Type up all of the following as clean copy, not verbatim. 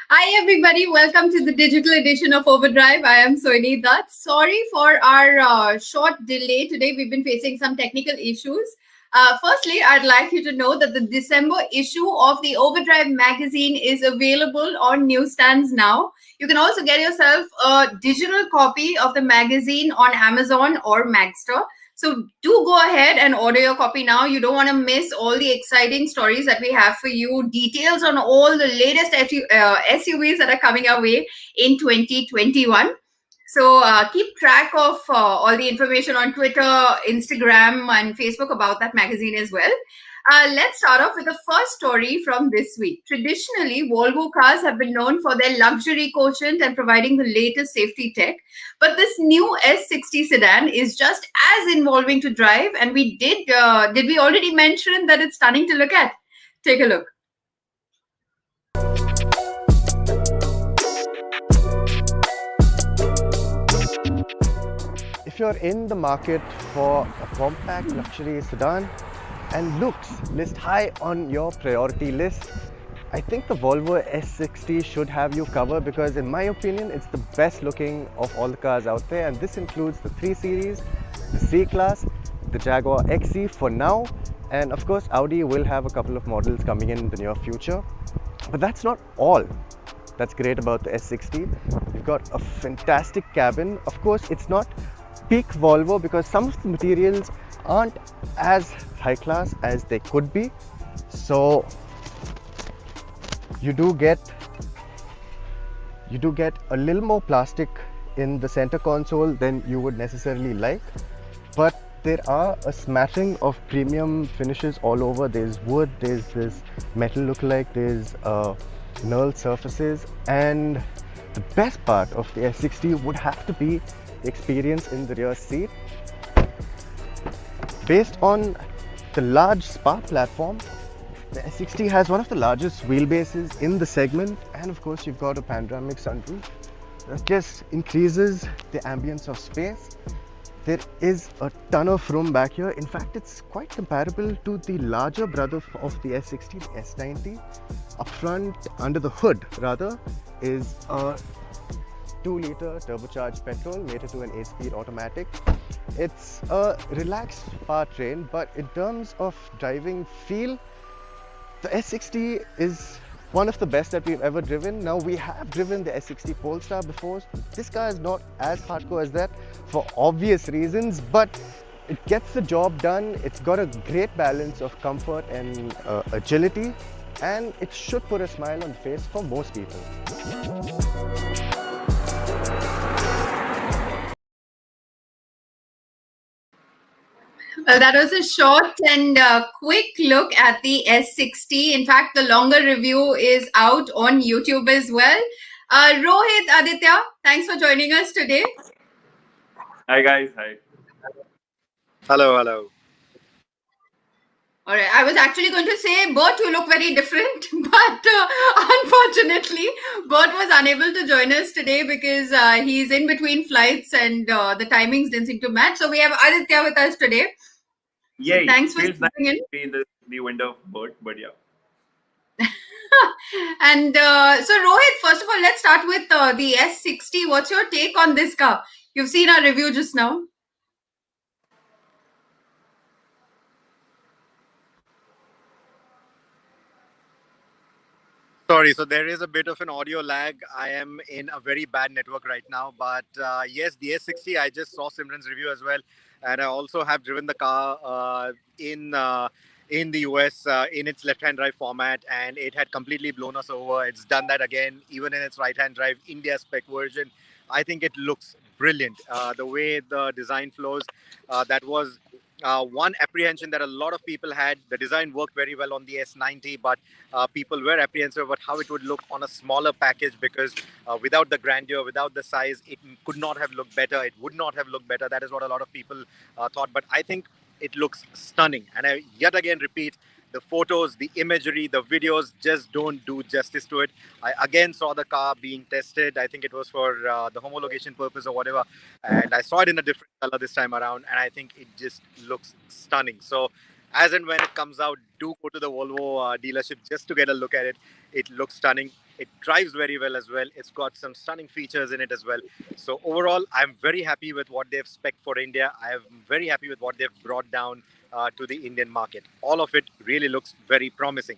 Hi, everybody. Welcome to the digital edition of Overdrive. I am Soini Dutt. Sorry for our short delay today. We've been facing some technical issues. Firstly, I'd like you to know that the December issue of the Overdrive magazine is available on newsstands now. You can also get yourself a digital copy of the magazine on Amazon or Magster. So do go ahead and order your copy now. You don't want to miss all the exciting stories that we have for you, details on all the latest SUVs that are coming our way in 2021. So keep track of all the information on Twitter, Instagram, and Facebook about that magazine as well. Let's start off with the first story from this week. Traditionally, Volvo cars have been known for their luxury quotient and providing the latest safety tech. But this new S60 sedan is just as involving to drive. And did we already mention that it's stunning to look at? Take a look. If you're in the market for a compact luxury sedan and looks list high on your priority list, I think the Volvo S60 should have you covered because in my opinion it's the best looking of all the cars out there, and this includes the 3 Series, the C-Class, the Jaguar XE for now, and of course Audi will have a couple of models coming in the near future. But that's not all that's great about the S60. You've got a fantastic cabin. Of course it's not peak Volvo because some of the materials aren't as high class as they could be, so you do get a little more plastic in the center console than you would necessarily like, but there are a smattering of premium finishes all over. There's wood, there's this metal lookalike, there's knurled surfaces, and the best part of the S60 would have to be the experience in the rear seat. Based on the large spar platform, the S60 has one of the largest wheelbases in the segment, and of course you've got a panoramic sunroof that just increases the ambience of space. There is a ton of room back here. In fact, it's quite comparable to the larger brother of the S60, the S90. Up front, under the hood rather, is a 2-liter turbocharged petrol mated to an 8-speed automatic. It's a relaxed powertrain, but in terms of driving feel, the S60 is one of the best that we've ever driven. Now, we have driven the S60 Polestar before. This car is not as hardcore as that for obvious reasons, but it gets the job done. It's got a great balance of comfort and agility, and it should put a smile on the face for most people. Well, that was a short and quick look at the S60. In fact, the longer review is out on YouTube as well. Rohit, Aditya, thanks for joining us today. Hi guys, hi. Hello. All right, I was actually going to say, Bert, you look very different, but unfortunately, Bert was unable to join us today because he's in between flights and the timings didn't seem to match. So we have Aditya with us today. Yay! So thanks for Feels nice stepping in. to be in the window of Bert, but yeah. And so Rohit, first of all, let's start with the S60. What's your take on this car? You've seen our review just now. Sorry, so there is a bit of an audio lag. I am in a very bad network right now, but yes, the S60, I just saw Simran's review as well, and I also have driven the car in the US in its left-hand drive format, and it had completely blown us over. It's done that again, even in its right-hand drive India spec version. I think it looks brilliant. The way the design flows, that was one apprehension that a lot of people had. The design worked very well on the S90, but people were apprehensive about how it would look on a smaller package because without the grandeur, without the size, it could not have looked better. It would not have looked better. That is what a lot of people thought. But I think it looks stunning. And I yet again repeat, the photos, the imagery, the videos just don't do justice to it. I again saw the car being tested. I think it was for the homologation purpose or whatever. And I saw it in a different color this time around. And I think it just looks stunning. So as and when it comes out, do go to the Volvo dealership just to get a look at it. It looks stunning. It drives very well as well. It's got some stunning features in it as well. So overall, I'm very happy with what they've spec'd for India. I'm very happy with what they've brought down to the Indian market. All of it really looks very promising.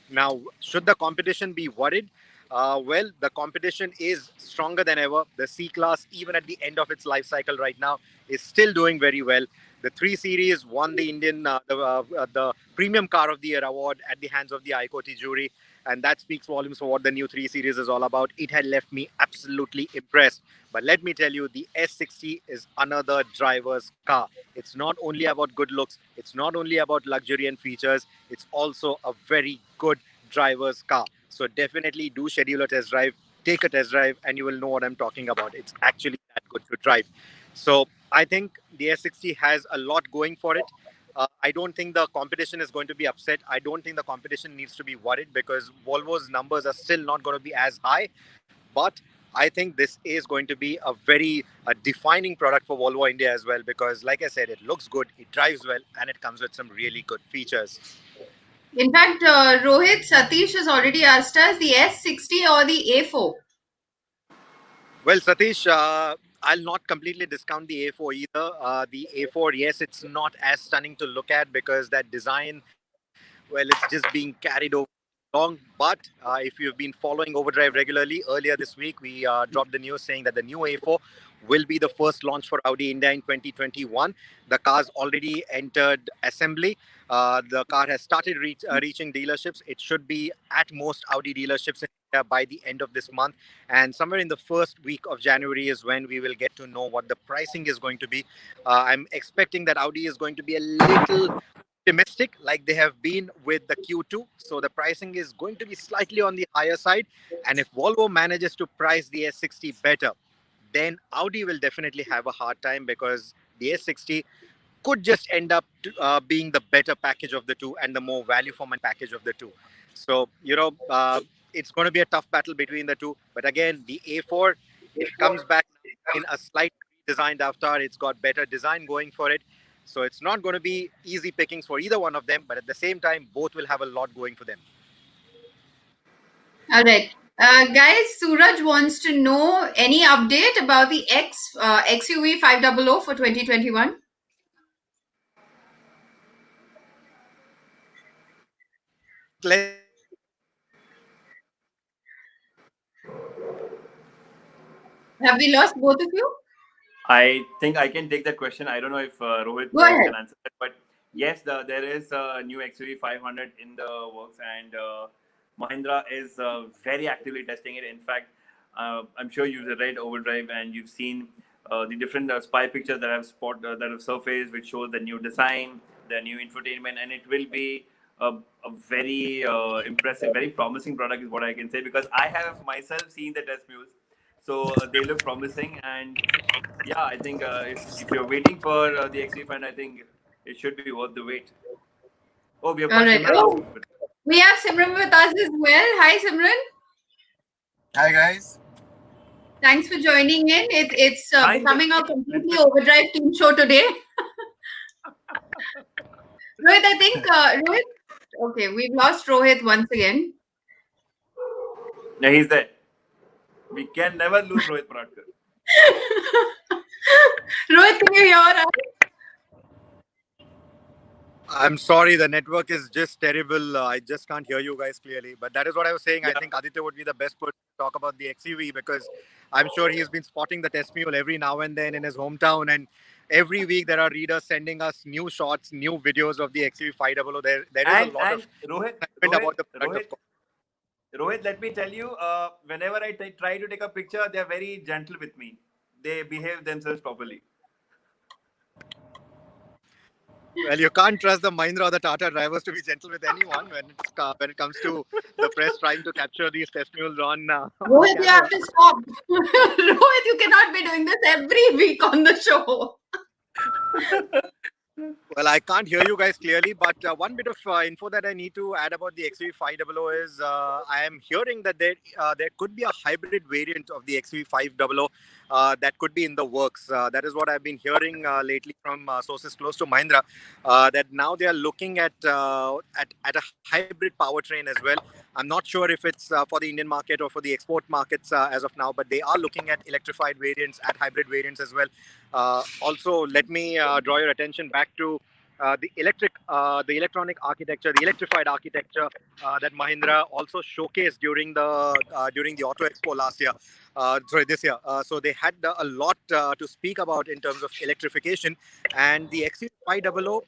Now, should the competition be worried? Well, the competition is stronger than ever. The C class, even at the end of its life cycle right now, is still doing very well. The 3 Series won the the Premium Car of the Year award at the hands of the ICOTY jury, and that speaks volumes for what the new 3 Series is all about. It had left me absolutely impressed. But let me tell you, the S60 is another driver's car. It's not only about good looks, it's not only about luxury and features, it's also a very good driver's car. So definitely do schedule a test drive, take a test drive, and you will know what I'm talking about. It's actually that good to drive. So I think the S60 has a lot going for it. I don't think the competition is going to be upset. I don't think the competition needs to be worried because Volvo's numbers are still not going to be as high. But I think this is going to be a very defining product for Volvo India as well because, like I said, it looks good, it drives well, and it comes with some really good features. In fact, Rohit, Satish has already asked us the S60 or the A4. Well, Satish, I'll not completely discount the A4 either. The A4, yes, it's not as stunning to look at because that design, well, it's just being carried over long. But if you've been following Overdrive regularly, earlier this week, we dropped the news saying that the new A4 will be the first launch for Audi India in 2021. The car's already entered assembly. The car has started reaching dealerships. It should be at most Audi dealerships in India by the end of this month. And somewhere in the first week of January is when we will get to know what the pricing is going to be. I'm expecting that Audi is going to be a little optimistic like they have been with the Q2. So the pricing is going to be slightly on the higher side. And if Volvo manages to price the S60 better, then Audi will definitely have a hard time because the S60 could just end up being the better package of the two and the more value for money package of the two. So, it's going to be a tough battle between the two. But again, the A4, it comes back in a slight designed avatar. It's got better design going for it. So it's not going to be easy pickings for either one of them. But at the same time, both will have a lot going for them. All right. Guys, Suraj wants to know any update about the XUV 500 for 2021. Have we lost both of you? I think I can take that question. I don't know if Rohit can answer that, but yes, there is a new XUV 500 in the works, and Mahindra is very actively testing it. In fact, I'm sure you've read Overdrive and you've seen the different spy pictures that have surfaced, which shows the new design, the new infotainment, and it will be a very impressive, very promising product, is what I can say, because I have myself seen the test mules. So they look promising, and yeah, I think if you're waiting for the XV fund, I think it should be worth the wait. Oh, we have got Simran also. We have Simran with us as well. Hi, Simran. Hi, guys. Thanks for joining in. It's becoming a completely Overdrive team show today. Rohit, I think Rohit. Okay, we've lost Rohit once again. Yeah, he's there. We can never lose Rohit Paradkar. Rohit, can you hear us? I'm sorry, the network is just terrible. I just can't hear you guys clearly. But that is what I was saying. Yeah. I think Aditya would be the best person to talk about the XUV because I'm sure he has been spotting the test mule every now and then in his hometown. And every week there are readers sending us new shots, new videos of the XUV 500. There is a lot of Rohit, about the product. Rohit, let me tell you, whenever I try to take a picture, they're very gentle with me. They behave themselves properly. Well, you can't trust the Mahindra or the Tata drivers to be gentle with anyone when it comes to the press trying to capture these test mules on. Rohit, you have to stop. Rohit, you cannot be doing this every week on the show. Well, I can't hear you guys clearly, but one bit of info that I need to add about the XUV 500 is I am hearing that there could be a hybrid variant of the XUV 500 that could be in the works. That is what I've been hearing lately from sources close to Mahindra, that now they are looking at a hybrid powertrain as well. I'm not sure if it's for the Indian market or for the export markets as of now, but they are looking at electrified variants, at hybrid variants as well. Also, let me draw your attention back to the electronic architecture, the electrified architecture that Mahindra also showcased during the Auto Expo last year. This year. So they had a lot to speak about in terms of electrification, and the XC500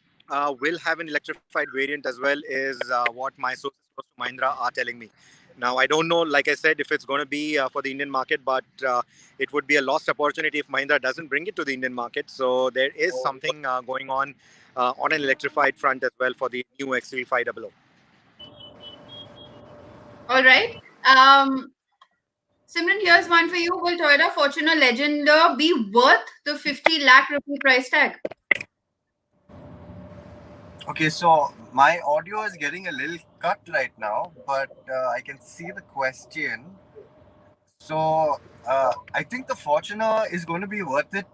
will have an electrified variant as well, is what my sources close to Mahindra are telling me. Now, I don't know, like I said, if it's going to be for the Indian market, but it would be a lost opportunity if Mahindra doesn't bring it to the Indian market. So there is something going on an electrified front as well for the new XC500. All right. Simran, here's one for you. Will Toyota Fortuner Legender be worth the 50 lakh rupee price tag? Okay, so my audio is getting a little cut right now, but I can see the question. So I think the Fortuner is going to be worth it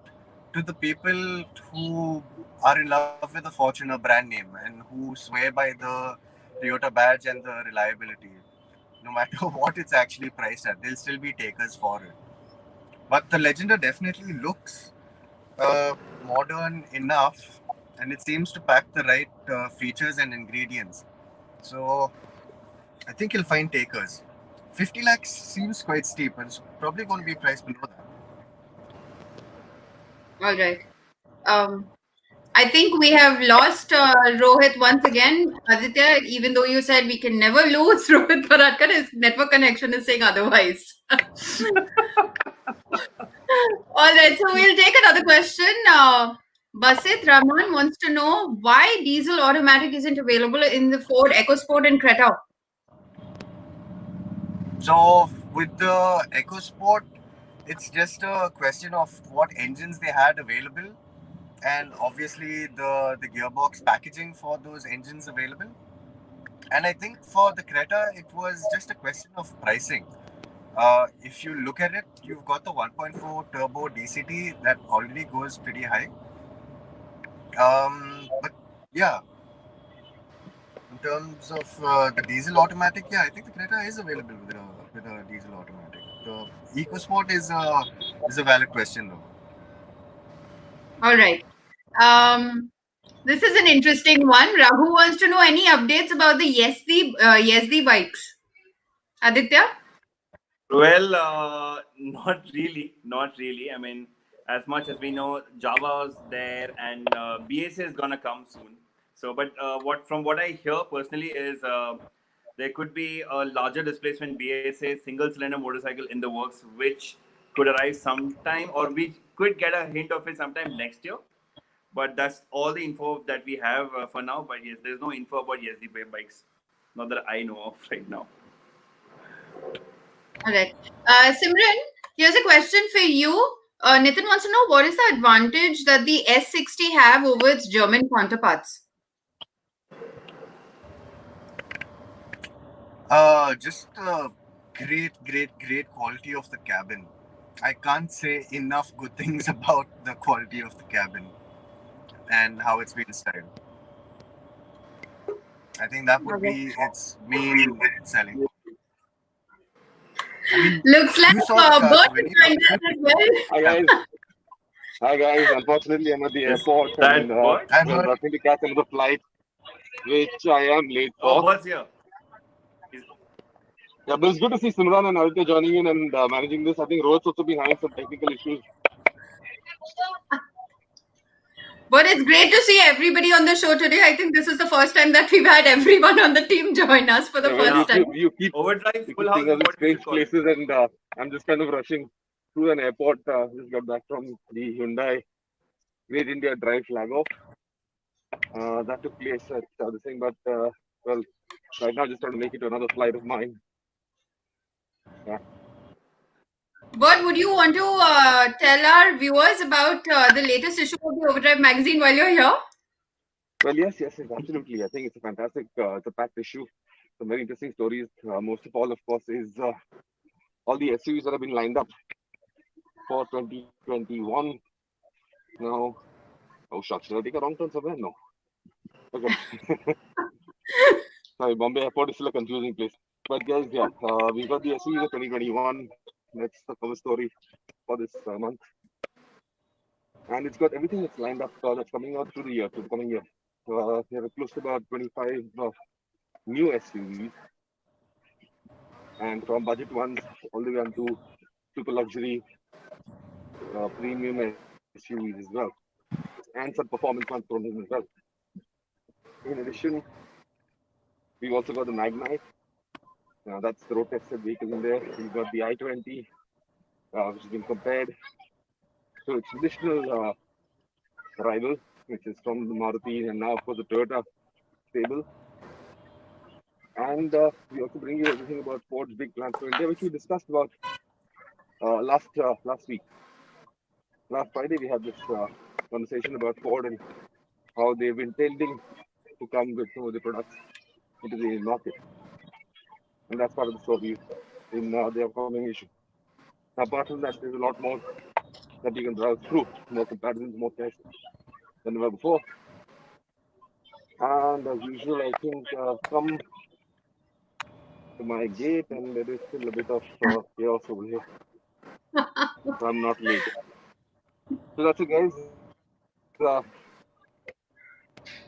to the people who are in love with the Fortuner brand name and who swear by the Toyota badge and the reliability. No matter what it's actually priced at, they'll still be takers for it. But the Legender definitely looks modern enough, and it seems to pack the right features and ingredients. So I think you'll find takers. 50 lakhs seems quite steep, and it's probably going to be priced below that. All right. I think we have lost Rohit once again. Aditya, even though you said we can never lose Rohit Paratkar, his network connection is saying otherwise. All right, so we'll take another question. Basit Rahman wants to know why diesel automatic isn't available in the Ford EcoSport and Creta. So with the EcoSport, it's just a question of what engines they had available, and obviously the gearbox packaging for those engines available. And I think for the Creta, it was just a question of pricing. If you look at it, you've got the 1.4 turbo DCT that already goes pretty high. But yeah, in terms of the diesel automatic, yeah, I think the Creta is available with a diesel automatic. The EcoSport is a valid question though. All right. This is an interesting one. Raghu wants to know any updates about the Yezdi bikes. Aditya? Well, not really, not really. I mean, as much as we know, Java's there and BSA is gonna come soon. So, but what I hear personally is there could be a larger displacement BSA single cylinder motorcycle in the works, which could arrive sometime, or we could get a hint of it sometime next year. But that's all the info that we have for now. But yes, there's no info about Yezdi bikes, not that I know of right now. All right. Simran, here's a question for you. Nitin wants to know what is the advantage that the S60 have over its German counterparts? Just great quality of the cabin. I can't say enough good things about the quality of the cabin and how it's been styled. I think that would be its main selling point. I mean, Looks like you saw the car, Bert Sweeney. joined us as well. Hi guys. Hi guys. Unfortunately, I'm at the airport and we're rushing to catch another flight, which I am late for. Oh, what's here? Yeah, but it's good to see Simran and Aditya joining in and managing this. I think Rohit's also been having some technical issues. But it's great to see everybody on the show today. I think this is the first time that we've had everyone on the team join us for the first time. You keep OVERDRIVE seeing full house. us in strange places, and I'm just kind of rushing through an airport. Just got back from the Hyundai Great India Drive flag off. That took place at the thing, but well, right now just trying to make it to another flight of mine. Yeah. But would you want to tell our viewers about the latest issue of the Overdrive magazine while you're here? Well, yes, absolutely. I think it's a fantastic, it's a packed issue. Some very interesting stories. Most of all, of course, is all the SUVs that have been lined up for 2021. Now, oh shucks, did I take a wrong turn somewhere? No. Okay. Sorry, Bombay Airport is still a confusing place. But guys, yeah, we got the SUV 2021. That's the cover story for this month, and it's got everything that's lined up that's coming out through the year, through the coming year. We have close to about 25 new SUVs, and from budget ones all the way on to super luxury premium SUVs as well, and some performance ones thrown in as well. In addition, we've also got the Magnite. That's the road tested vehicle in there. We've got the i20, which has been compared to its traditional rival, which is from the Maruti and now, of course, the Toyota stable. And we also bring you everything about Ford's big plans for India, which we discussed about last week. Last Friday, we had this conversation about Ford and how they've intending to come with some of the products into the market. And that's part of the story in the upcoming issue. Apart from that, there's a lot more that you can browse through, more comparisons, more tests than ever before. And as usual, I think come to my gate, and there is still a bit of chaos over here. So I'm not late. So that's it, guys.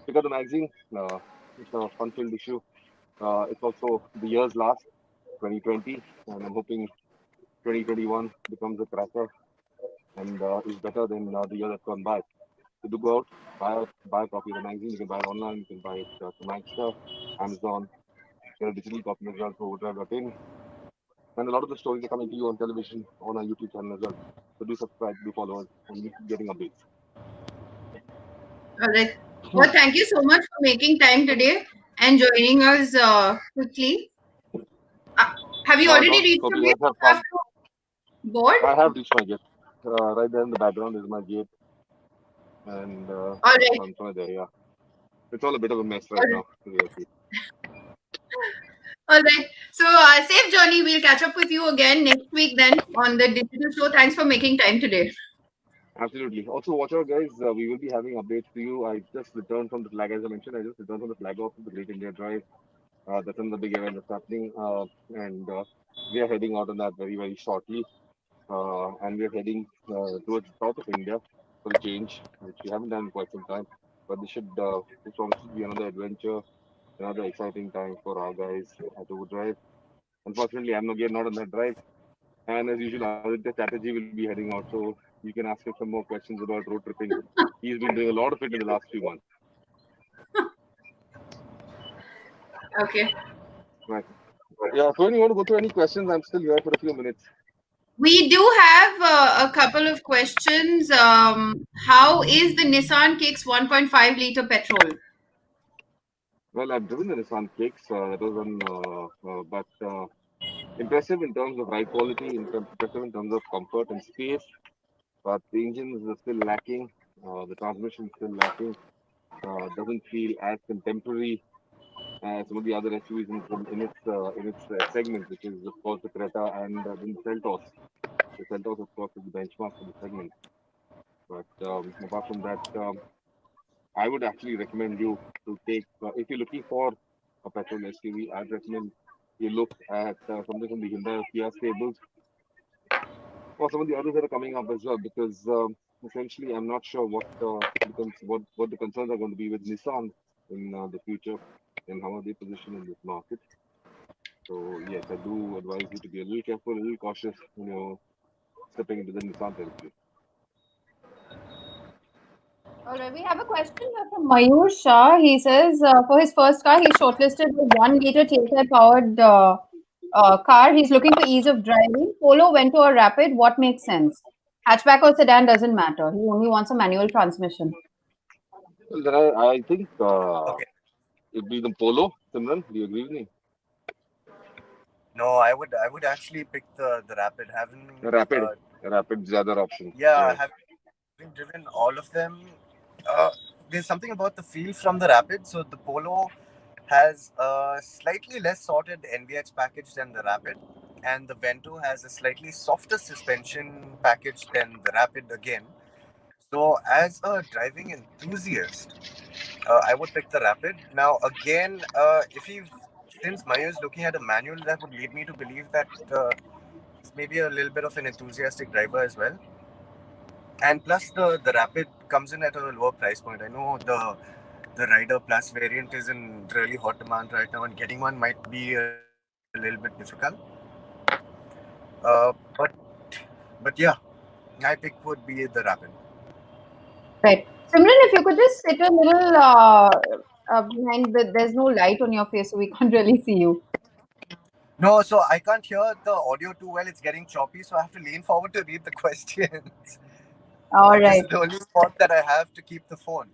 Pick up the magazine. It's a fun-filled issue. It's also the year's last, 2020, and I'm hoping 2021 becomes a cracker and is better than the year that's gone by. So do go out, buy a copy of the magazine. You can buy it online. You can buy it from Magster, Amazon. Get a digital copy as well for OVERDRIVE.in. And a lot of the stories are coming to you on television, on our YouTube channel as well. So do subscribe, do follow us, and keep getting updates. All right. Well, thank you so much for making time today and joining us quickly. Have you already reached your gate after board? I have reached my gate. Right there in the background is my gate. And All right. I'm somewhere there, yeah. It's all a bit of a mess right now. All right. So, safe journey. We'll catch up with you again next week then on the digital show. Thanks for making time today. Absolutely. Also, watch out, guys. We will be having updates to you. I just returned from the flag, as I mentioned. I just returned from the flag off of the Great India Drive. That's another big event that's happening. And we are heading out on that very, very shortly. And we are heading towards the south of India for a change, which we haven't done in quite some time. But this promises to be another adventure, another exciting time for our guys at OVERDRIVE. Unfortunately, I'm again not on that drive. And as usual, Aditya Chatterjee will be heading out. So you can ask him some more questions about road tripping. He's been doing a lot of it in the last few months. Okay. Right. Yeah, so when you want to go through any questions, I'm still here for a few minutes. We do have a couple of questions. How is the Nissan Kicks 1.5 liter petrol? Well, I've driven the Nissan Kicks. That was on, but impressive in terms of ride quality, impressive in terms of comfort and space. But the engines are still lacking. The transmission is still lacking. Doesn't feel as contemporary as some of the other SUVs in its segment, which is of course the Creta and the Seltos. The Seltos, of course, is the benchmark for the segment. But apart from that, I would actually recommend you to take, if you're looking for a petrol SUV, I'd recommend you look at something from the Hyundai or Kia stables, or some of the others that are coming up as well, because essentially I'm not sure what the concerns are going to be with Nissan in the future and how are they positioned in this market. So yes, I do advise you to be a little careful, a little cautious, stepping into the Nissan territory. All right, we have a question from Mayur Shah. He says for his first car, he's shortlisted with 1 liter TSI powered car. He's looking for ease of driving. Polo, Vento, or Rapid, what makes sense? Hatchback or sedan doesn't matter. He only wants a manual transmission. Well, then I think it'd be the Polo. Simran, do you agree with me? No, I would actually pick the Rapid. Rapid is the other option. Yeah, having driven all of them, there's something about the feel from the Rapid. So the Polo has a slightly less sorted NVX package than the Rapid, and the Vento has a slightly softer suspension package than the Rapid again. So as a driving enthusiast, I would pick the Rapid. Now again, if you've since Mayu is looking at a manual, that would lead me to believe that he's maybe a little bit of an enthusiastic driver as well. And plus, the Rapid comes in at a lower price point. I know the Rider Plus variant is in really hot demand right now, and getting one might be a little bit difficult. But yeah, my pick would be the Rapid. Right. Simran, if you could just sit a little behind there's no light on your face, so we can't really see you. No, so I can't hear the audio too well. It's getting choppy, so I have to lean forward to read the questions. All This right. is the only spot that I have to keep the phone.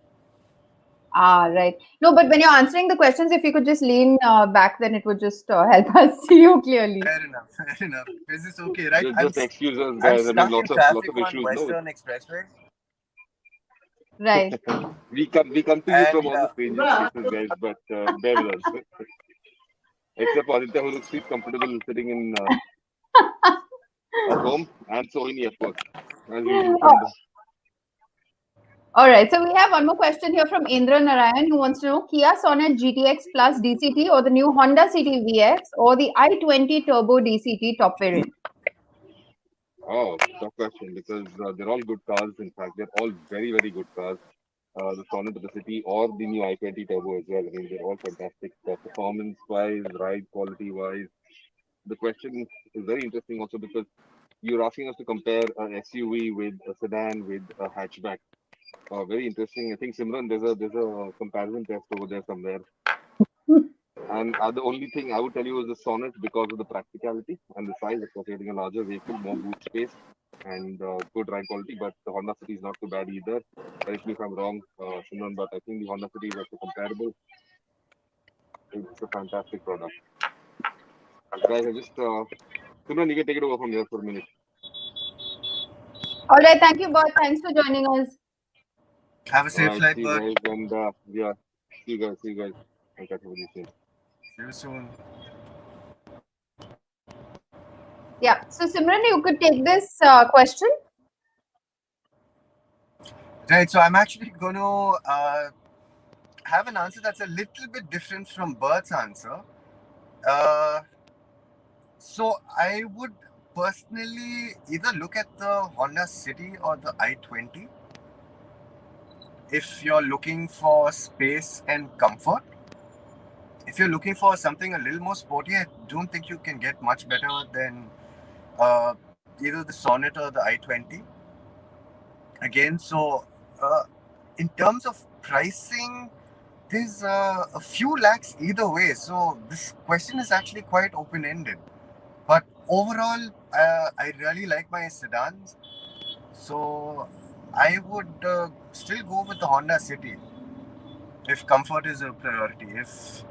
Right. No, but when you're answering the questions, if you could just lean back, then it would just help us see you clearly. Fair enough. Fair enough. Is this okay, right? Just excuse us, I'm guys. I mean, stuck in lots traffic of on issues. No, Western Expressway. Right. we come to you from And all the strangest places, guys. But bear with us. Except Aditya, who looks comfortable sitting in at home, and Sohini, of course, as usual. All right. So we have one more question here from Indra Narayan, who wants to know Kia Sonet GTX Plus DCT or the new Honda City VX or the i20 Turbo DCT top variant. Oh, tough question, because they're all good cars. In fact, they're all very, very good cars. The Sonet of the City or the new i20 Turbo as well. I mean, they're all fantastic performance-wise, ride quality-wise. The question is very interesting also because you're asking us to compare an SUV with a sedan with a hatchback. Very interesting. I think Simran, there's a comparison test over there somewhere. And the only thing I would tell you is the Sonnet because of the practicality and the size. Of course, you're getting a larger vehicle, more boot space, and good ride quality. But the Honda City is not too bad either. Correct me if I'm wrong, Simran, but I think the Honda City is also comparable. It's a fantastic product. Guys, I just Simran, you can take it over from here for a minute. All right. Thank you, Bert. Thanks for joining us. Have a safe flight, see you Bert. guys, and yeah, see you guys. I'll catch up with you soon. See you soon. Yeah. So Simran, you could take this question. Right. So I'm actually going to have an answer that's a little bit different from Bert's answer. So I would personally either look at the Honda City or the i20 if you're looking for space and comfort. If you're looking for something a little more sporty, I don't think you can get much better than either the Sonnet or the i20. Again, so in terms of pricing, there's a few lakhs either way. So this question is actually quite open-ended. But overall, I really like my sedans. So I would still go with the Honda City if comfort is a priority. If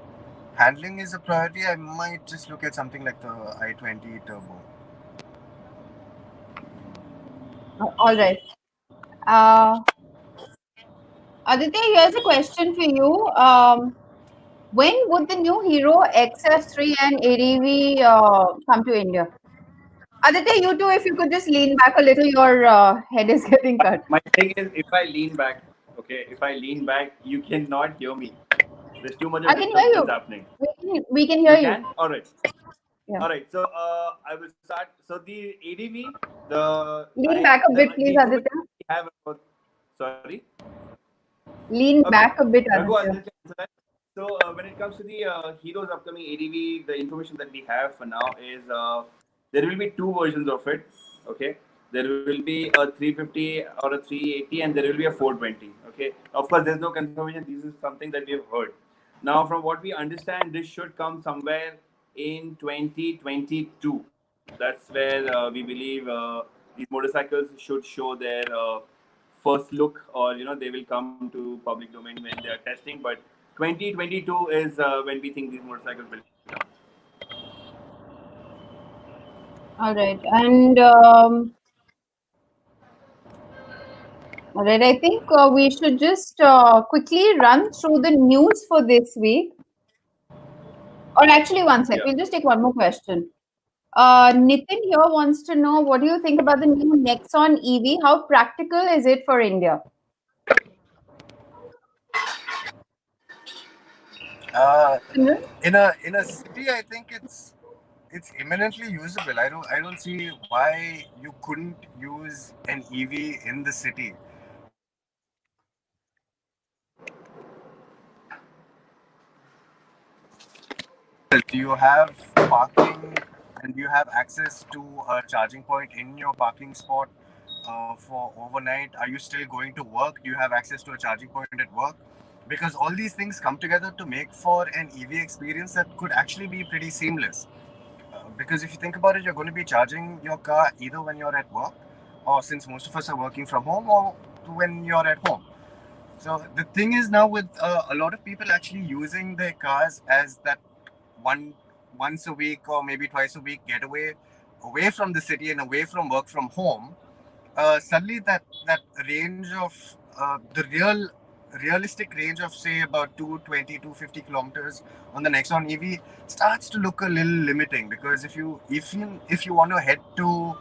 handling is a priority, I might just look at something like the i20 Turbo. All right. Aditya, here's a question for you. When would the new Hero XF3 and ADV come to India? Aditya, you too, if you could just lean back a little, your head is getting cut. My thing is, if I lean back, you cannot hear me. There's too much of disturbance happening. We can hear you. All right. Yeah. All right. So I will start. So the ADV, lean back a bit, please, Aditya. Sorry. Lean back a bit, Aditya. So when it comes to the Hero's upcoming ADV, the information that we have for now is there will be two versions of it. Okay. There will be a 350 or a 380, and there will be a 420. Okay. Of course, there's no confirmation. This is something that we have heard. Now, from what we understand, this should come somewhere in 2022. That's where we believe these motorcycles should show their first look, or they will come to public domain when they are testing. But 2022 is when we think these motorcycles will come. All right, and all right, I think we should just quickly run through the news for this week. Or actually, one sec. We'll just take one more question. Nitin here wants to know, what do you think about the new Nexon EV? How practical is it for India? In a city, I think it's imminently usable. I don't see why you couldn't use an EV in the city. Do you have parking and do you have access to a charging point in your parking spot for overnight? Are you still going to work? Do you have access to a charging point at work? Because all these things come together to make for an EV experience that could actually be pretty seamless. Because if you think about it, you're going to be charging your car either when you're at work, or since most of us are working from home, or when you're at home. So the thing is now with a lot of people actually using their cars as that one once a week or maybe twice a week getaway away from the city and away from work from home, suddenly that range of realistic range of say about 250 kilometers on the Nexon EV starts to look a little limiting, because if you want to head to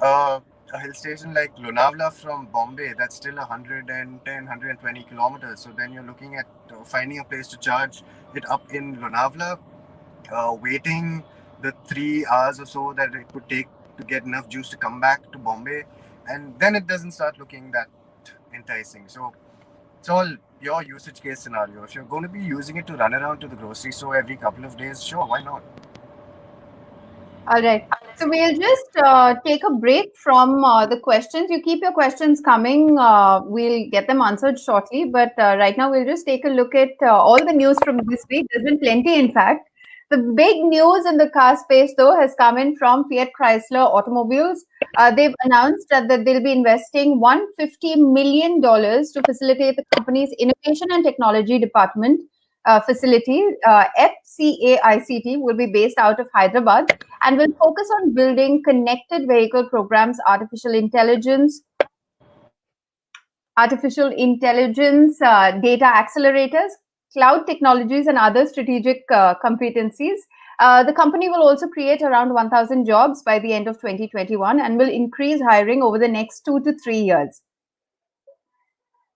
a hill station like Lonavala from Bombay, that's still 120 kilometers. So then you're looking at finding a place to charge it up in Lonavala, waiting the 3 hours or so that it would take to get enough juice to come back to Bombay, and then it doesn't start looking that enticing. So it's all your usage case scenario. If you're going to be using it to run around to the grocery store every couple of days, sure, why not? All right. So we'll just take a break from the questions. You keep your questions coming. We'll get them answered shortly. But right now, we'll just take a look at all the news from this week. There's been plenty, in fact. The big news in the car space, though, has come in from Fiat Chrysler Automobiles. They've announced that they'll be investing $150 million to facilitate the company's innovation and technology department facility. FCA will be based out of Hyderabad and will focus on building connected vehicle programs, artificial intelligence, data accelerators, cloud technologies, and other strategic competencies. The company will also create around 1,000 jobs by the end of 2021 and will increase hiring over the next 2 to 3 years.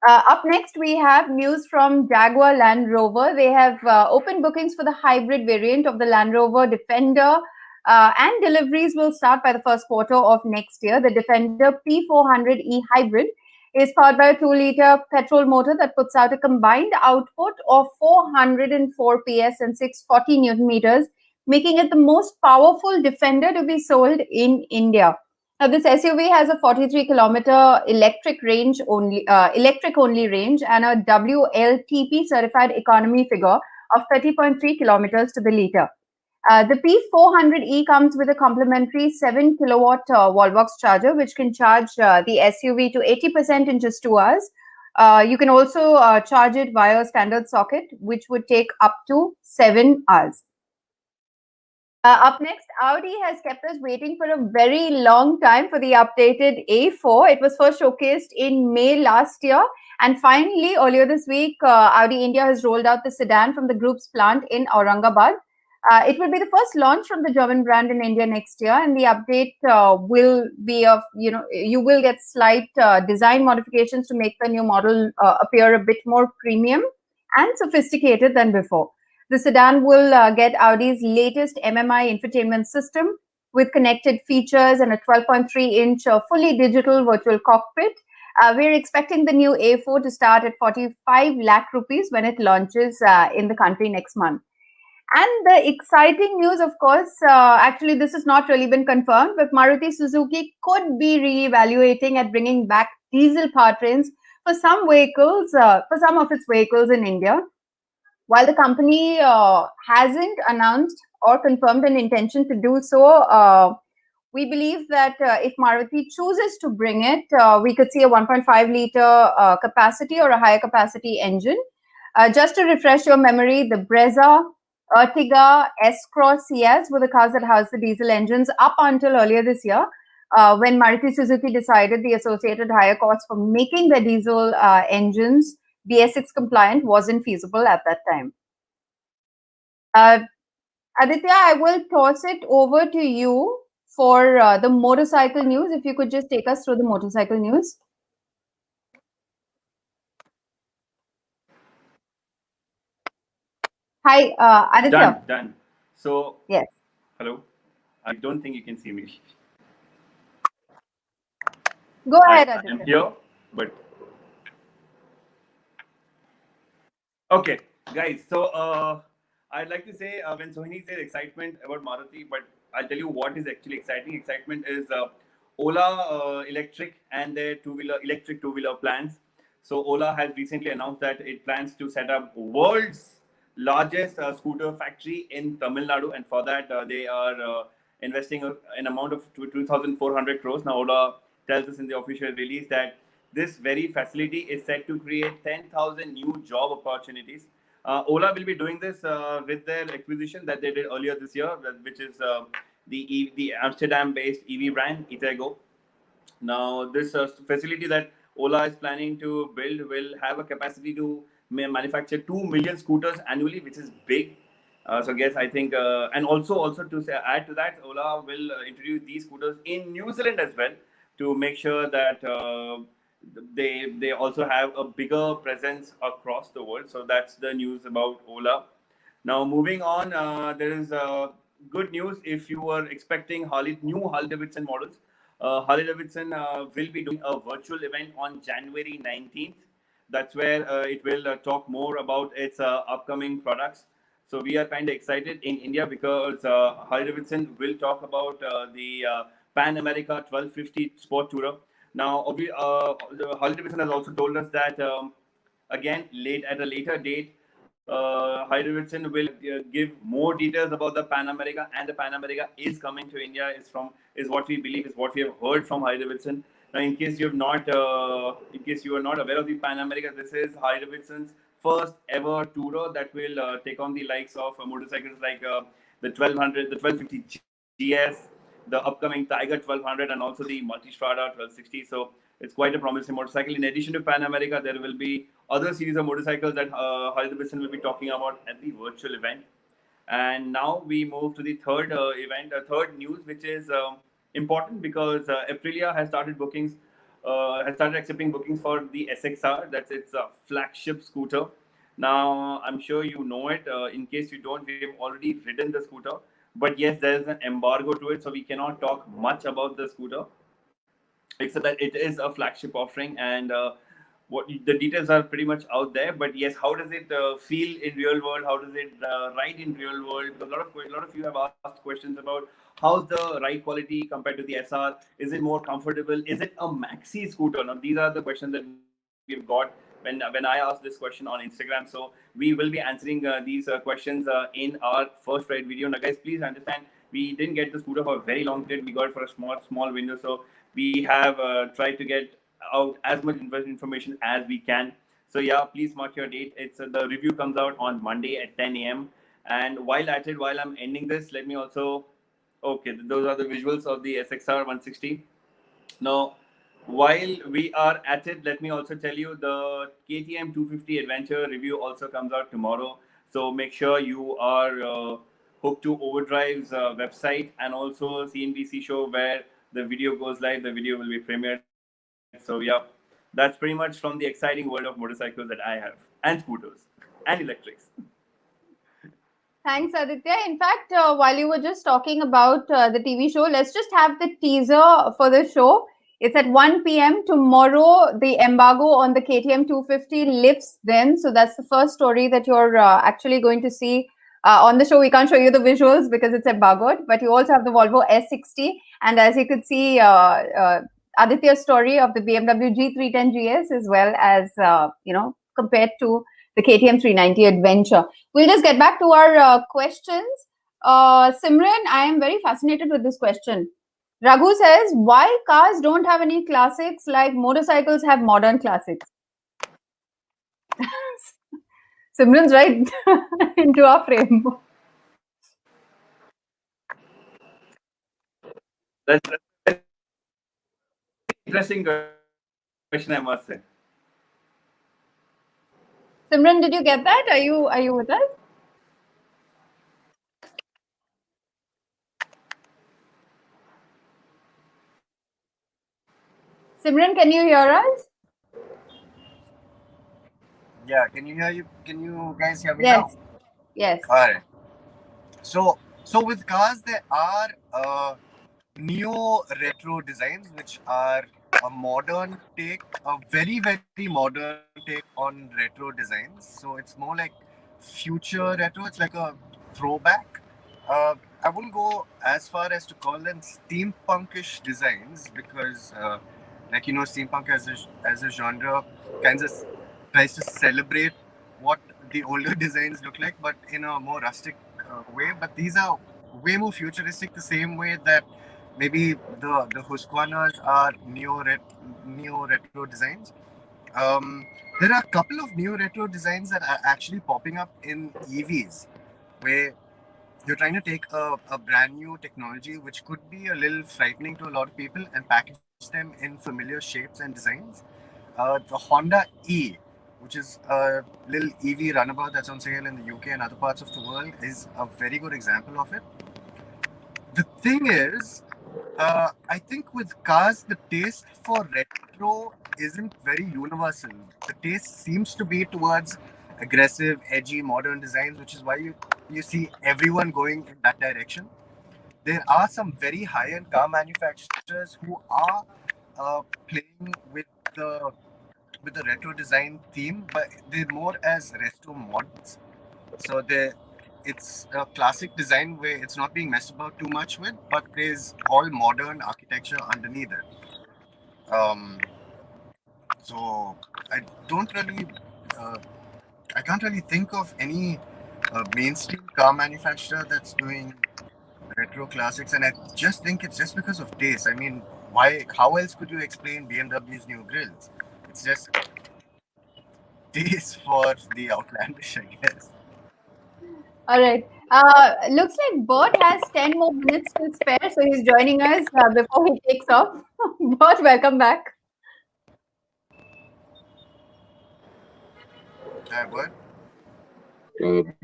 Up next, we have news from Jaguar Land Rover. They have opened bookings for the hybrid variant of the Land Rover Defender, and deliveries will start by the first quarter of next year. The Defender P400e Hybrid is powered by a 2-liter petrol motor that puts out a combined output of 404 PS and 640 Newton meters, making it the most powerful Defender to be sold in India. Now, this SUV has a 43-kilometer electric only range, and a WLTP certified economy figure of 30.3 kilometers to the liter. The P400e comes with a complimentary 7-kilowatt wallbox charger, which can charge the SUV to 80% in just 2 hours. You can also charge it via a standard socket, which would take up to 7 hours. Up next, Audi has kept us waiting for a very long time for the updated A4. It was first showcased in May last year. And finally, earlier this week, Audi India has rolled out the sedan from the group's plant in Aurangabad. It will be the first launch from the German brand in India next year. And the update will be you will get slight design modifications to make the new model appear a bit more premium and sophisticated than before. The sedan will get Audi's latest MMI infotainment system with connected features and a 12.3-inch fully digital virtual cockpit. We're expecting the new A4 to start at 45 lakh rupees when it launches in the country next month. And the exciting news, of course, actually this has not really been confirmed, but Maruti Suzuki could be re-evaluating at bringing back diesel powertrains for some vehicles, for some of its vehicles in India. While the company hasn't announced or confirmed an intention to do so, we believe that if Maruti chooses to bring it, we could see a 1.5-liter capacity or a higher capacity engine. Just to refresh your memory, the Brezza, Ertiga, S-Cross, Ciaz were the cars that housed the diesel engines up until earlier this year, when Maruti Suzuki decided the associated higher costs for making the diesel engines BS6 compliant wasn't feasible at that time. Aditya, I will toss it over to you for the motorcycle news. If you could just take us through the motorcycle news. Hi, Aditya. Done. So, Yes. hello. I don't think you can see me. Go ahead, I am Aditya. here, but okay, guys. So, I'd like to say when Sohini said excitement about Maruti, but I'll tell you what is actually exciting. Excitement is Ola Electric and their electric two-wheeler plans. So, Ola has recently announced that it plans to set up world's largest scooter factory in Tamil Nadu, and for that they are investing an amount of 2,400 crores. Now, Ola tells us in the official release that this very facility is set to create 10,000 new job opportunities. Ola will be doing this with their acquisition that they did earlier this year, which is the Amsterdam-based EV brand Itego. Now, this facility that Ola is planning to build will have a capacity to manufacture 2 million scooters annually, which is big. So, guess I think, and also to add to that, Ola will introduce these scooters in New Zealand as well to make sure that they also have a bigger presence across the world. So that's the news about Ola. Now, moving on, there is good news if you were expecting new Harley Davidson models. Harley Davidson will be doing a virtual event on January 19th. That's where it will talk more about its upcoming products. So we are kind of excited in India because Harley Davidson will talk about the Pan America 1250 Sport Tourer. Now, Harley Davidson has also told us that again, at a later date, Harley Davidson will give more details about the Pan America, and the Pan America is coming to India. Is what we believe, is what we have heard from Harley Davidson. Now, in case you are not aware of the Pan America, this is Harley Davidson's first ever tourer that will take on the likes of motorcycles like the 1200, the 1250 GS, the upcoming Tiger 1200, and also the Multistrada 1260. So it's quite a promising motorcycle. In addition to Pan America, there will be other series of motorcycles that Harley Davidson will be talking about at the virtual event. And now we move to the third news, which is important because Aprilia has started accepting bookings for the SXR. That's its flagship scooter. Now, I'm sure you know it. In case you don't, we've already ridden the scooter. But yes, there is an embargo to it, so we cannot talk much about the scooter, except that it is a flagship offering, and what the details are pretty much out there. But yes, how does it feel in real world? How does it ride in real world? Because a lot of you have asked questions about how's the ride quality compared to the SR. Is it more comfortable? Is it a maxi scooter? Now, these are the questions that we've got when I asked this question on Instagram. So we will be answering these questions in our first ride video. Now, guys, please understand, we didn't get the scooter for a very long period. We got it for a small window. So we have tried to get out as much information as we can. So yeah, please mark your date. It's the review comes out on Monday at 10 a.m. And while I'm ending this, let me also, okay, those are the visuals of the SXR 160. Now, while we are at it, let me also tell you the KTM 250 Adventure review also comes out tomorrow. So make sure you are hooked to Overdrive's website and also CNBC show where the video goes live. The video will be premiered. So yeah, that's pretty much from the exciting world of motorcycles that I have, and scooters and electrics. Thanks, Aditya. In fact, while you were just talking about the TV show, let's just have the teaser for the show. It's at 1 p.m. tomorrow. The embargo on the KTM 250 lifts then. So that's the first story that you're actually going to see on the show. We can't show you the visuals because it's embargoed, but you also have the Volvo S60. And as you could see, Aditya's story of the BMW G310 GS, as well as, compared to the KTM 390 Adventure. We'll just get back to our questions. Simran, I am very fascinated with this question. Raghu says, why cars don't have any classics like motorcycles have modern classics? Simran's right into our frame. That's an interesting question, I must say. Simran, did you get that? Are you with us? Simran, can you hear us? Yeah, can you guys hear me Yes. now? Yes. All right. So with cars, there are neo retro designs, which are a modern take, a very modern take on retro designs. So it's more like future retro. It's like a throwback. I wouldn't go as far as to call them steampunkish designs because, steampunk as a genre kind of tries to celebrate what the older designs look like, but in a more rustic way. But these are way more futuristic, the same way that maybe the Husqvarnas are neo retro designs. There are a couple of new retro designs that are actually popping up in EVs, where you're trying to take a brand new technology, which could be a little frightening to a lot of people, and package them in familiar shapes and designs. The Honda E, which is a little EV runabout that's on sale in the UK and other parts of the world, is a very good example of it. The thing is, I think with cars, the taste for retro isn't very universal. The taste seems to be towards aggressive, edgy, modern designs, which is why you see everyone going in that direction. There are some very high-end car manufacturers who are playing the with the retro design theme, but they're more as retro mods. So it's a classic design where it's not being messed about too much with, but there's all modern architecture underneath it. So I don't really, uh, I can't really think of any mainstream car manufacturer that's doing retro classics, and I just think it's just because of taste. I mean, why? How else could you explain BMW's new grills? It's just taste for the outlandish, I guess. All right. Looks like Bert has 10 more minutes to spare, so he's joining us before he takes off. Bert, welcome back. What?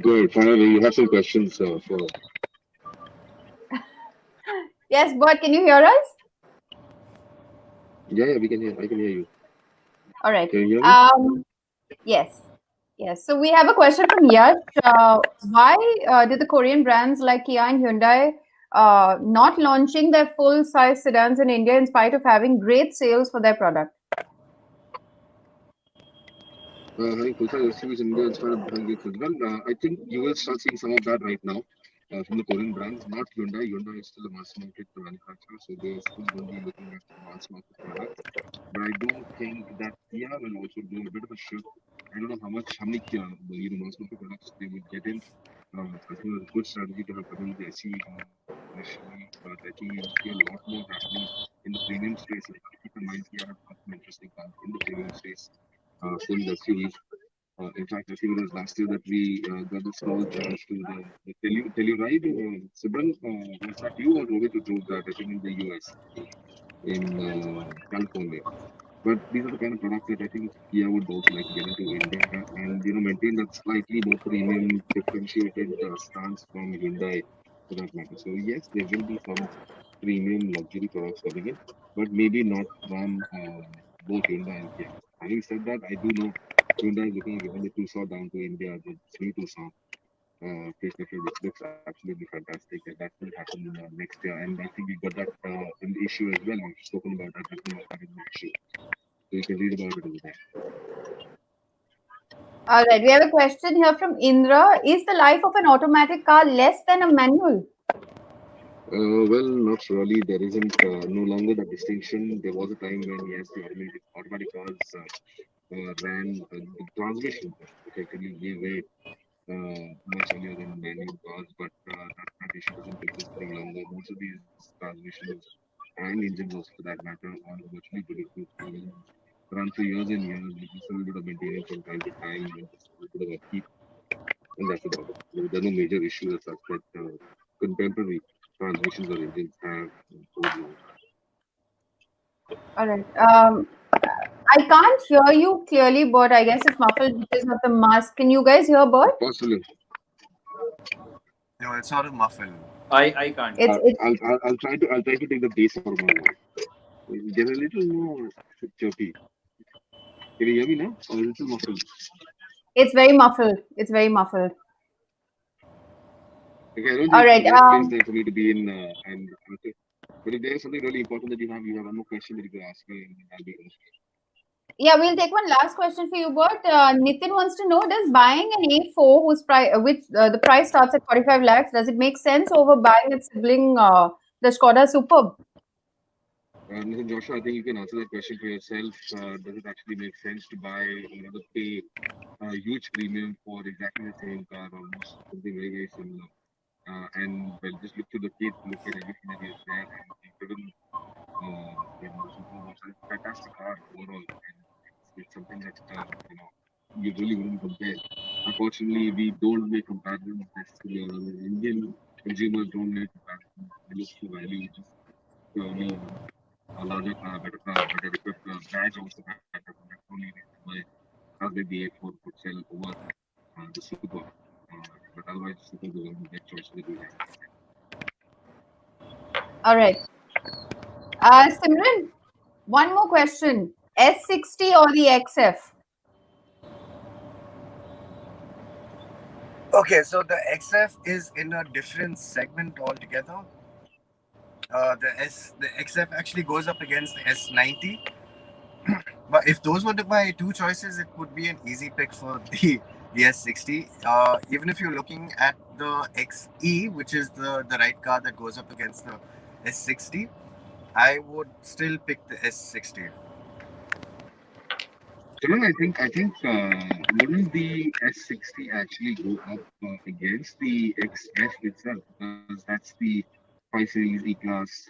Good. Finally, you have some questions for. Yes, Bert, can you hear us? Yeah, we can hear. I can hear you. All right. Can you hear me? Yes. Yes. So we have a question from Yash. Why did the Korean brands like Kia and Hyundai not launching their full-size sedans in India in spite of having great sales for their product? Having full-size SUVs in India instead of having vehicles. Well, I think you will start seeing some of that right now from the Korean brands, not Hyundai. Hyundai is still a mass market manufacturer, so they're still going to be looking at mass market products. But I do think that Kia will also do a bit of a shift. I don't know how many Kia, mass market products they would get in. I think it was a good strategy to have come in with the SUVs initially, but I think you'll see a lot more happening in the premium space. Like, keep in mind, Kia have got some interesting cars in the premium space full SUVs. In fact, I think it was last year that we got the small charge to the Telluride. Sibran, was that you or Rohit who drove that? I think in the US, in California. But these are the kind of products that I think Kia would also like to get into India and maintain that slightly more premium, differentiated stance from Hyundai for that matter. So yes, there will be some premium luxury products coming in, but maybe not from both Hyundai and Kia. Having said that, I do know Hyundai is looking at getting the Tucson down to India, the new Tucson facelift, which looks absolutely fantastic, and that will happen next year. And I think we got that in the issue as well. I've spoken about that in the issue. So you can read about it over there. All right. We have a question here from Indra. Is the life of an automatic car less than a manual? Well, not really. There isn't no longer the distinction. There was a time when yes, the automatic cars ran the transmission effectively gave way much earlier than manual cars, but that issue doesn't exist any longer. Most of these transmissions and engines, also for that matter, are virtually bulletproof. Run for years and years. You just a little bit of maintenance from time to time, and just a little bit of upkeep, and that's about it. There are no major issues as such that contemporary transmissions or engines have over the years. All right. I can't hear you clearly, but I guess it's muffled because of the mask. Can you guys hear Bert? Possibly. No, it's not a muffin. I can't. I'll try to take the bass out of my voice. Get a little more chirpy. Can you hear me now? Or a little muffled? It's very muffled. It's very muffled. Okay, I don't All think right. there's space there for me to be in, and okay. But if there's something really important that you have one more question that you could ask me, and I'll be honest. Yeah, we'll take one last question for you, Bert. Nitin wants to know: does buying an A4, which the price starts at 45 lakhs, does it make sense over buying its sibling, the Skoda Superb? Listen, Joshua, I think you can answer that question for yourself. Does it actually make sense to buy or rather pay a huge premium for exactly the same car, almost something very, very similar? And well, just look to the kit, look at everything that is there, and we've driven Super was a fantastic car overall, and it's something that you really wouldn't compare. Unfortunately, we don't make comparisons necessarily. Indian consumers don't make comparisons. They look for value, which is purely a larger car, better equipped car. Badge also matters, and that's the only reason why cars like the A4 could sell over the Super. But otherwise, Super is the best choice that we have. All right. Simran, one more question: S60 or the XF? Okay, so the XF is in a different segment altogether. The XF actually goes up against the S90. But if those were my two choices, it would be an easy pick for the S60. Even if you're looking at the XE, which is the right car that goes up against the S60, I would still pick the S60. Kiran, wouldn't the S60 actually go up against the XF itself because that's the 5 Series E-Class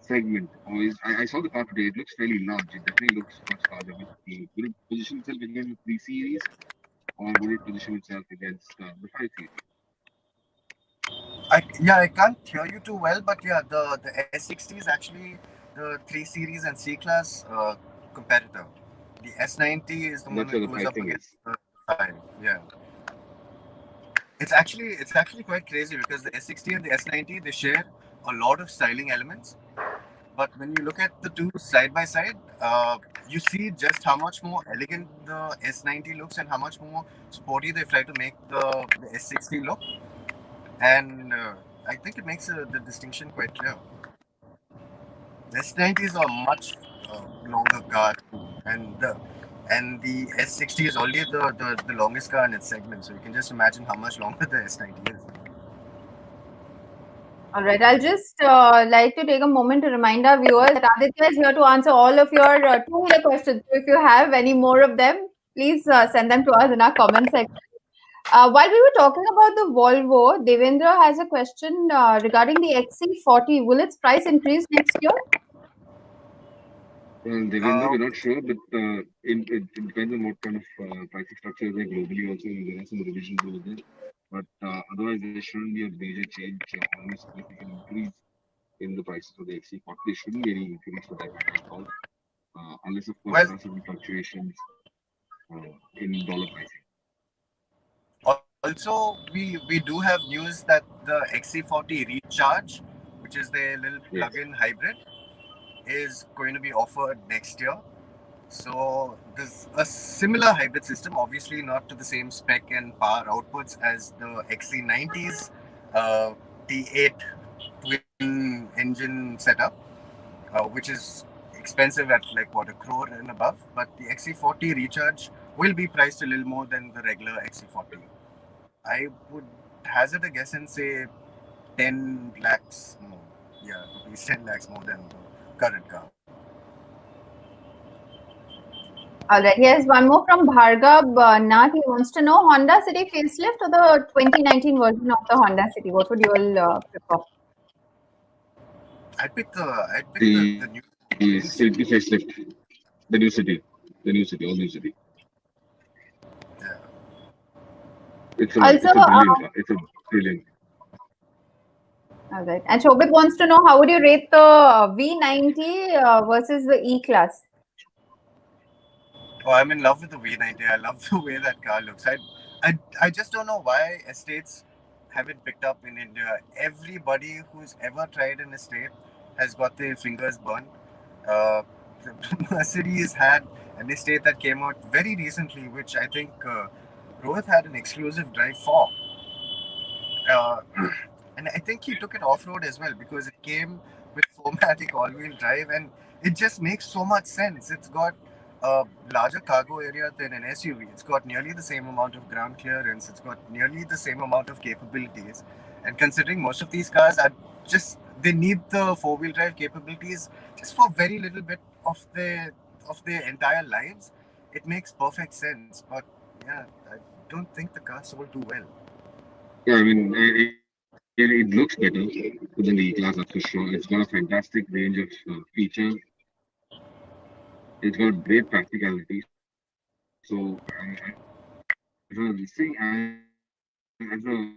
segment? Or I saw the car today. It looks fairly large. It definitely looks much larger. But would it position itself against the 3 Series or would it position itself against the 5 Series? I can't hear you too well, but yeah, the S60 is actually the 3 Series and C Class competitor. The S90 is the And one that's where that the goes up pricing against is. the 5. Yeah. It's actually quite crazy because the S60 and the S90 they share a lot of styling elements, but when you look at the two side by side, you see just how much more elegant the S90 looks and how much more sporty they try to make the S60 look, and I think it makes the distinction quite clear. The S90 is a much longer car too, and the S60 is only the longest car in its segment, so you can just imagine how much longer the S90 is. All right. I'll just like to take a moment to remind our viewers that Aditya is here to answer all of your two-wheeler questions. So if you have any more of them, please send them to us in our comment section. While we were talking about the Volvo, Devendra has a question regarding the XC40. Will its price increase next year? Well, Devendra, we're not sure, but it depends on what kind of pricing structure is there globally. Also, there are some revisions over there. But otherwise, there shouldn't be a major change or any significant increase in the prices for the XC40. There shouldn't be any increase for that matter at all, unless, of course, Well, there are certain fluctuations in dollar pricing. also we do have news that the XC40 Recharge, which is the little Yes. plug-in hybrid, is going to be offered next year. So there's a similar hybrid system, obviously not to the same spec and power outputs as the XC90's T8 twin engine setup, which is expensive at like what, a crore and above. But the XC40 Recharge will be priced a little more than the regular XC40. I would hazard a guess and say 10 lakhs more. Yeah, rupees 10 lakhs more than the current car. All right. Here's one more from Bhargav Nath. He wants to know Honda City facelift or the 2019 version of the Honda City. What would you all prefer? I'd pick the new City facelift, the new city, all new city. yeah. Also, It's a brilliant car. It's a brilliant. all right. And Shobit wants to know how would you rate the V90 versus the E-Class? Oh, I'm in love with the V90. I love the way that car looks. I just don't know why estates haven't picked up in India. Everybody who's ever tried an estate has got their fingers burned. Uh, Mercedes had an estate that came out very recently, which I think Rohit had an exclusive drive for. uh, and I think he took it off road as well because it came with 4-matic all-wheel drive, and it just makes so much sense. It's got a larger cargo area than an SUV. It's got nearly the same amount of ground clearance. It's got nearly the same amount of capabilities. And considering most of these cars are just they need the four-wheel drive capabilities just for very little bit of their entire lives, it makes perfect sense. But yeah, I don't think the car sold too well. Yeah, I mean, it looks better than the E-Class, that's for sure. It's got a fantastic range of features. It's got great practicality. So, as a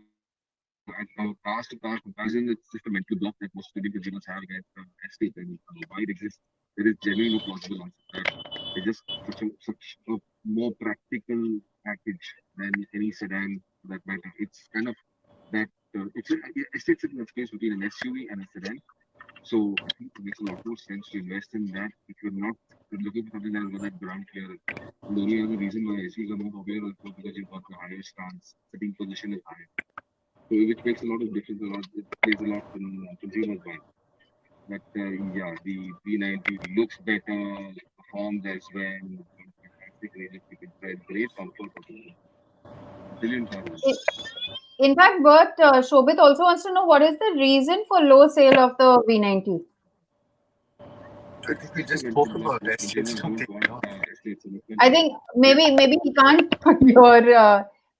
car-to-car comparison, it's just a mental block that most Indian consumers have against S8 and why it exists. There is genuinely no plausible answer to that. It's just such a more practical package than any sedan for that matter. It's kind of that it sits in the space between an SUV and a sedan. So I think it makes a lot more sense to invest in that if you're not looking for something that has got that ground clearance. And the only other reason why SUVs are more popular is because you've got the higher stance, sitting position is higher. So which makes a lot of difference. It plays a lot in consumers' mind. But yeah, the V90 looks better, performs as well, fantastic range of features, great comfort. Brilliant car. In fact, but Shobit also wants to know what is the reason for low sale of the V90? I think we I just think spoke about consumers S6. Don't don't take want it off. estates. I think maybe he can't put your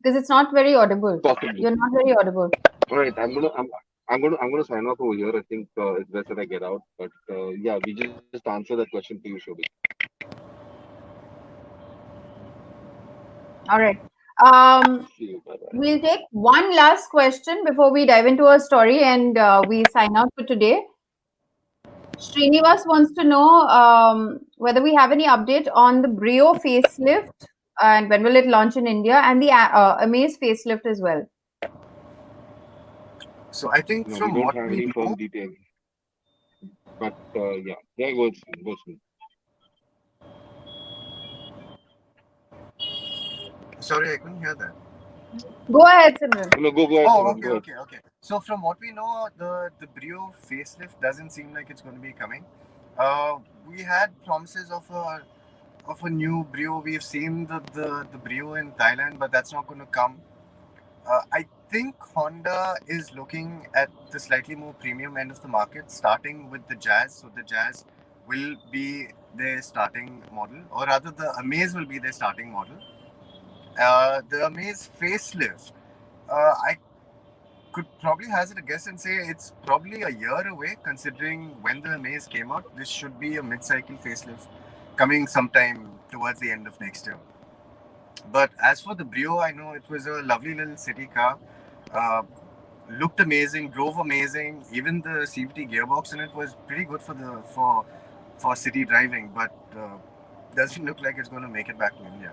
because it's not very audible. Possibly. You're not very audible. All right, I'm gonna sign off over here. I think it's best that I get out. But yeah, we just answer that question to you, Shobit. All right. See you. Bye bye. We'll take one last question before we dive into our story and we sign out for today. Srinivas wants to know whether we have any update on the Brio facelift and when will it launch in India and the Amaze facelift as well. So I think No, we from don't what have we any know, firm details. But yeah, goes. sorry, I couldn't hear that. Go ahead, Simran. No, go ahead, Oh, Simran. okay, Go ahead. okay. So from what we know, the Brio facelift doesn't seem like it's going to be coming. We had promises of a new Brio. We've seen the Brio in Thailand, but that's not going to come. I think Honda is looking at the slightly more premium end of the market, starting with the Jazz. So the Jazz will be their starting model, or rather, the Amaze will be their starting model. The Amaze facelift, I could probably hazard a guess and say it's probably a year away, considering when the Amaze came out. This should be a mid-cycle facelift coming sometime towards the end of next year. But as for the Brio, I know it was a lovely little city car. Uh, Looked amazing, drove amazing. Even the CVT gearbox in it was pretty good for city driving, but doesn't look like it's going to make it back to India.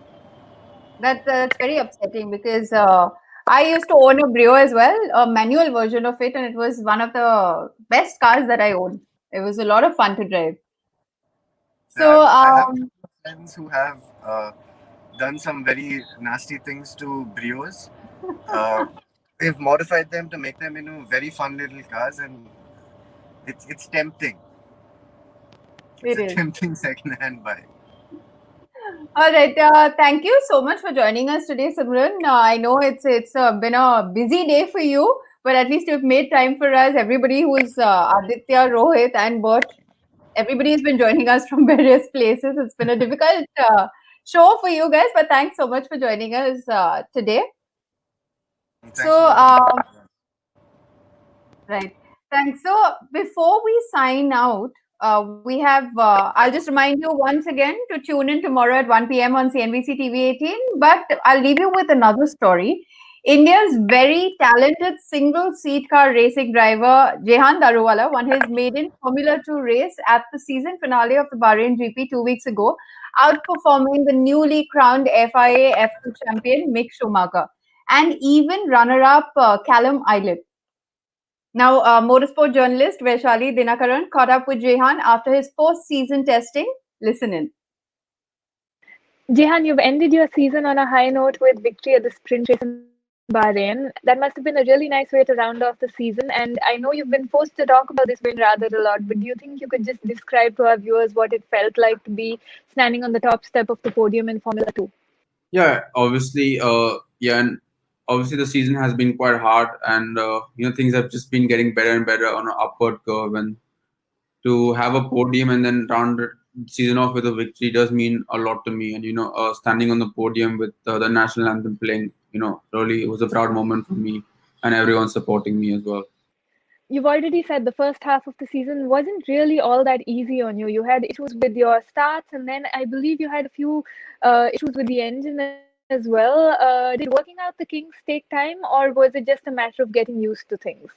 That's very upsetting because I used to own a Brio as well, a manual version of it, and it was one of the best cars that I owned. It was a lot of fun to drive. So, I have friends who have done some very nasty things to Brios. Uh, they've modified them to make them into very fun little cars, and it's tempting. It's it a is. tempting second-hand buy. All right. Thank you so much for joining us today, Simran. I know it's been a busy day for you, but at least you've made time for us. Everybody who's Aditya, Rohit, and Bert, everybody has been joining us from various places. It's been a difficult show for you guys, but thanks so much for joining us today. Thanks So, for right. Thanks. So before we sign out, we have, I'll just remind you once again to tune in tomorrow at 1 p.m. on CNBC TV 18. But I'll leave you with another story. India's very talented single-seat car racing driver, Jehan Daruvala, won his maiden Formula 2 race at the season finale of the Bahrain GP 2 weeks ago, outperforming the newly crowned FIA F2 champion, Mick Schumacher, and even runner-up Callum Ilott. Now, motorsport journalist Vaishali Dinakaran caught up with Jehan after his post-season testing. Listen in. Jehan, you've ended your season on a high note with victory at the sprint race in Bahrain. That must have been a really nice way to round off the season. And I know you've been forced to talk about this win rather a lot, but do you think you could just describe to our viewers what it felt like to be standing on the top step of the podium in Formula 2? Yeah, obviously, and obviously the season has been quite hard, and things have just been getting better and better on an upward curve. And to have a podium and then round the season off with a victory does mean a lot to me. And standing on the podium with the national anthem playing, really it was a proud moment for me and everyone supporting me as well. You've already said the first half of the season wasn't really all that easy on you. You had issues with your starts, and then I believe you had a few issues with the engine as well. Did working out the kinks take time, or was it just a matter of getting used to things?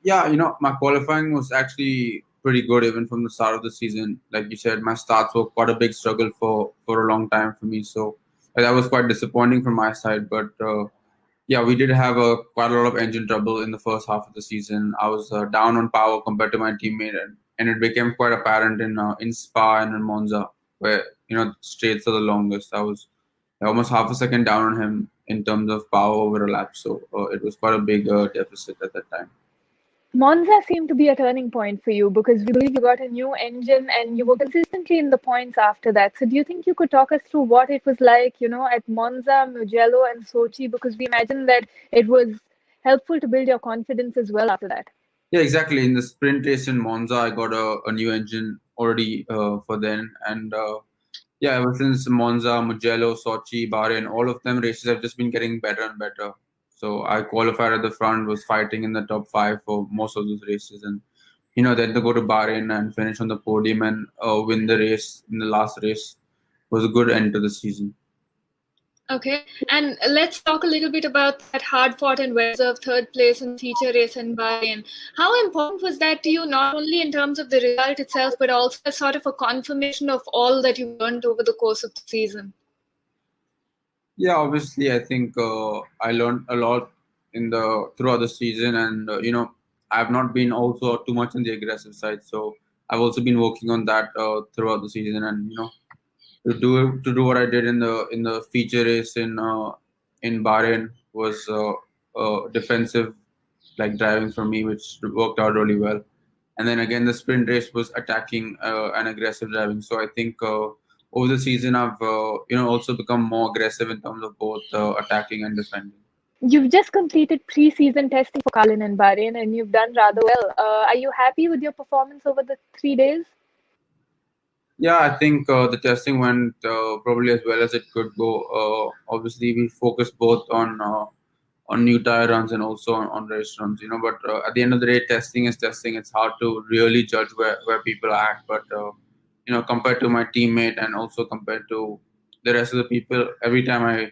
Yeah, my qualifying was actually pretty good even from the start of the season. Like you said, my starts were quite a big struggle for a long time for me. So that was quite disappointing from my side. But yeah, we did have quite a lot of engine trouble in the first half of the season. I was down on power compared to my teammate, and it became quite apparent in Spa and in Monza, where straights are the longest. I was almost half a second down on him in terms of power over a lap. So it was quite a big deficit at that time. Monza seemed to be a turning point for you because we believe you got a new engine and you were consistently in the points after that. So do you think you could talk us through what it was like, at Monza, Mugello, and Sochi? Because we imagine that it was helpful to build your confidence as well after that. Yeah, exactly. In the sprint race in Monza, I got a new engine already for then. And yeah, ever since Monza, Mugello, Sochi, Bahrain, all of them races have just been getting better and better. So I qualified at the front, was fighting in the top 5 for most of those races. And, then to go to Bahrain and finish on the podium and win the race in the last race was a good end to the season. Okay, and let's talk a little bit about that hard-fought and well-deserved third place in the feature race in Bahrain. How important was that to you, not only in terms of the result itself, but also as sort of a confirmation of all that you learned over the course of the season? Yeah, obviously, I think I learned a lot throughout the season, and I've not been also too much on the aggressive side, so I've also been working on that throughout the season, and to do what I did in the feature race in Bahrain was defensive like driving for me, which worked out really well. And then again, the sprint race was attacking and aggressive driving. So I think over the season, I've also become more aggressive in terms of both attacking and defending. You've just completed pre-season testing for Carlin in Bahrain, and you've done rather well. Are you happy with your performance over the 3 days? Yeah, I think the testing went probably as well as it could go. Obviously, we focused both on new tire runs and also on race runs, but at the end of the day, testing is testing. It's hard to really judge where people are at, but compared to my teammate and also compared to the rest of the people, every time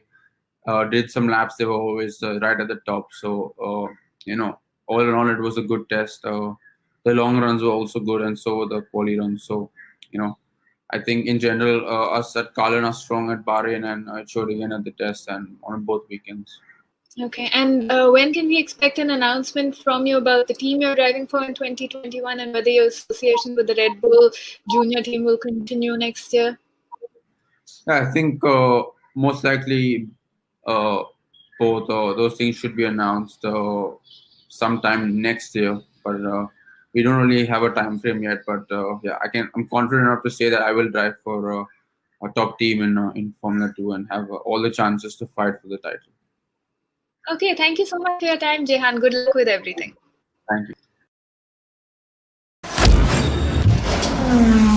I did some laps, they were always right at the top. So all in all, it was a good test. The long runs were also good, and so were the quali runs. So I think in general, us at Carlin are strong at Bahrain, and it showed again at the test and on both weekends. Okay, and when can we expect an announcement from you about the team you're driving for in 2021 and whether your association with the Red Bull junior team will continue next year? Yeah, I think most likely both those things should be announced sometime next year, but we don't really have a time frame yet. But yeah, I'm confident enough to say that I will drive for a top team in Formula 2 and have all the chances to fight for the title. Okay, thank you so much for your time, Jehan. Good luck with everything. Thank you.